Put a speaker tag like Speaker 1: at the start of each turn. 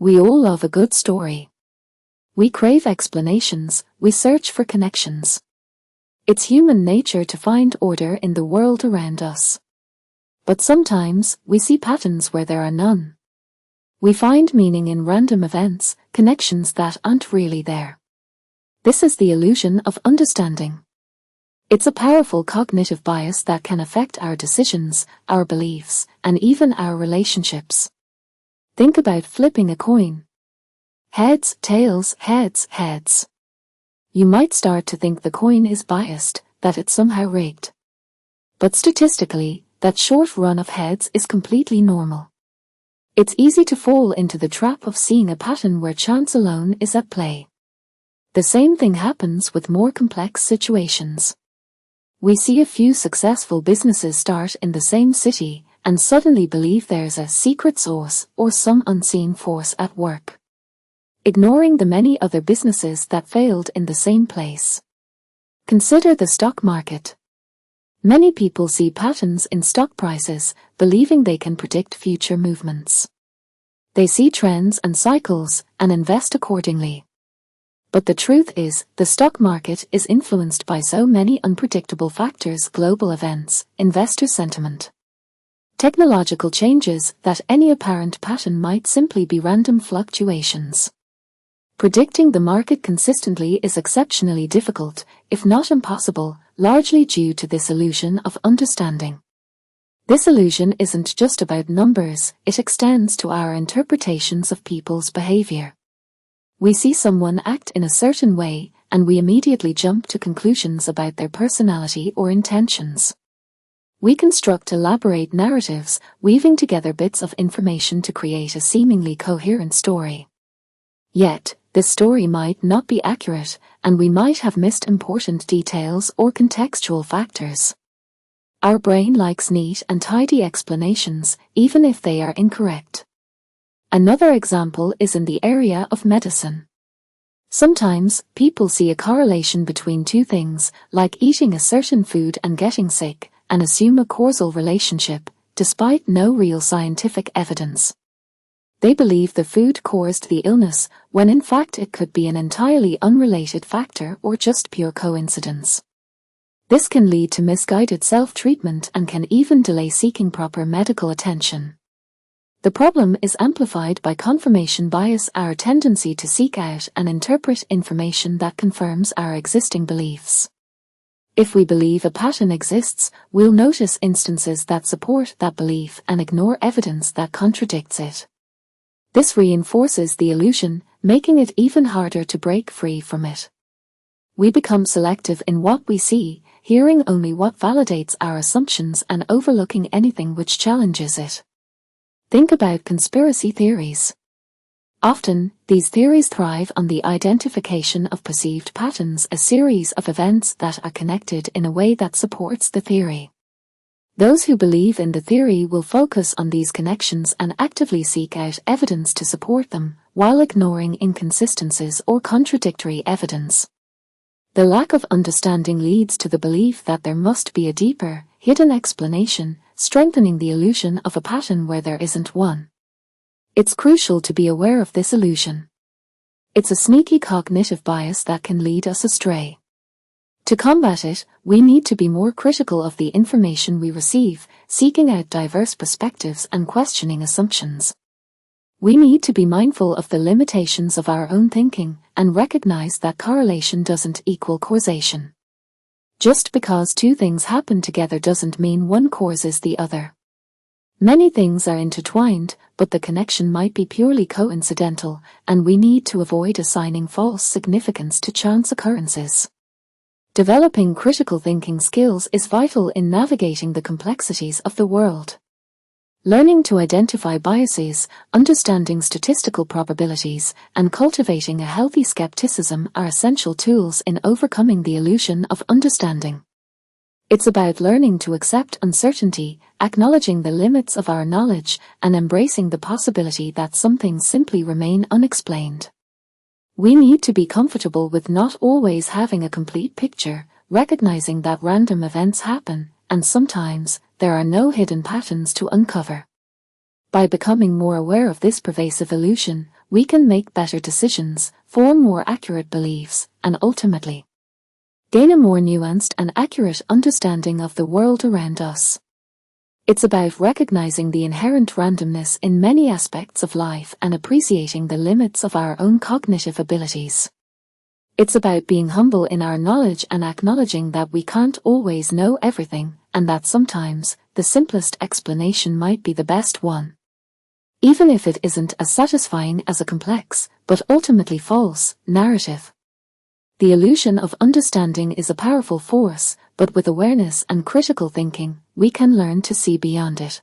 Speaker 1: We all love a good story. We crave explanations, we search for connections. It's human nature to find order in the world around us. But sometimes, we see patterns where there are none. We find meaning in random events, connections that aren't really there. This is the illusion of understanding. It's a powerful cognitive bias that can affect our decisions, our beliefs, and even our relationships. Think about flipping a coin. Heads, tails, heads, heads. You might start to think the coin is biased, that it's somehow rigged. But statistically, that short run of heads is completely normal. It's easy to fall into the trap of seeing a pattern where chance alone is at play. The same thing happens with more complex situations. We see a few successful businesses start in the same city and suddenly believe there's a secret sauce or some unseen force at work, ignoring the many other businesses that failed in the same place. Consider the stock market. Many people see patterns in stock prices, believing they can predict future movements. They see trends and cycles and invest accordingly. But the truth is, the stock market is influenced by so many unpredictable factors: global events, investor sentiment, technological changes, that any apparent pattern might simply be random fluctuations. Predicting the market consistently is exceptionally difficult, if not impossible, largely due to this illusion of understanding. This illusion isn't just about numbers, it extends to our interpretations of people's behavior. We see someone act in a certain way, and we immediately jump to conclusions about their personality or intentions. We construct elaborate narratives, weaving together bits of information to create a seemingly coherent story. Yet, this story might not be accurate, and we might have missed important details or contextual factors. Our brain likes neat and tidy explanations, even if they are incorrect. Another example is in the area of medicine. Sometimes, people see a correlation between two things, like eating a certain food and getting sick, and assume a causal relationship, despite no real scientific evidence. They believe the food caused the illness, when in fact it could be an entirely unrelated factor or just pure coincidence. This can lead to misguided self-treatment and can even delay seeking proper medical attention. The problem is amplified by confirmation bias, our tendency to seek out and interpret information that confirms our existing beliefs. If we believe a pattern exists, we'll notice instances that support that belief and ignore evidence that contradicts it. This reinforces the illusion, making it even harder to break free from it. We become selective in what we see, hearing only what validates our assumptions and overlooking anything which challenges it. Think about conspiracy theories. Often, these theories thrive on the identification of perceived patterns, a series of events that are connected in a way that supports the theory. Those who believe in the theory will focus on these connections and actively seek out evidence to support them, while ignoring inconsistencies or contradictory evidence. The lack of understanding leads to the belief that there must be a deeper, hidden explanation, strengthening the illusion of a pattern where there isn't one. It's crucial to be aware of this illusion. It's a sneaky cognitive bias that can lead us astray. To combat it, we need to be more critical of the information we receive, seeking out diverse perspectives and questioning assumptions. We need to be mindful of the limitations of our own thinking and recognize that correlation doesn't equal causation. Just because two things happen together doesn't mean one causes the other. Many things are intertwined, but the connection might be purely coincidental, and we need to avoid assigning false significance to chance occurrences. Developing critical thinking skills is vital in navigating the complexities of the world. Learning to identify biases, understanding statistical probabilities, and cultivating a healthy skepticism are essential tools in overcoming the illusion of understanding. It's about learning to accept uncertainty, acknowledging the limits of our knowledge, and embracing the possibility that some things simply remain unexplained. We need to be comfortable with not always having a complete picture, recognizing that random events happen, and sometimes, there are no hidden patterns to uncover. By becoming more aware of this pervasive illusion, we can make better decisions, form more accurate beliefs, and ultimately gain a more nuanced and accurate understanding of the world around us. It's about recognizing the inherent randomness in many aspects of life and appreciating the limits of our own cognitive abilities. It's about being humble in our knowledge and acknowledging that we can't always know everything, and that sometimes the simplest explanation might be the best one, even if it isn't as satisfying as a complex, but ultimately false, narrative. The illusion of understanding is a powerful force, but with awareness and critical thinking, we can learn to see beyond it.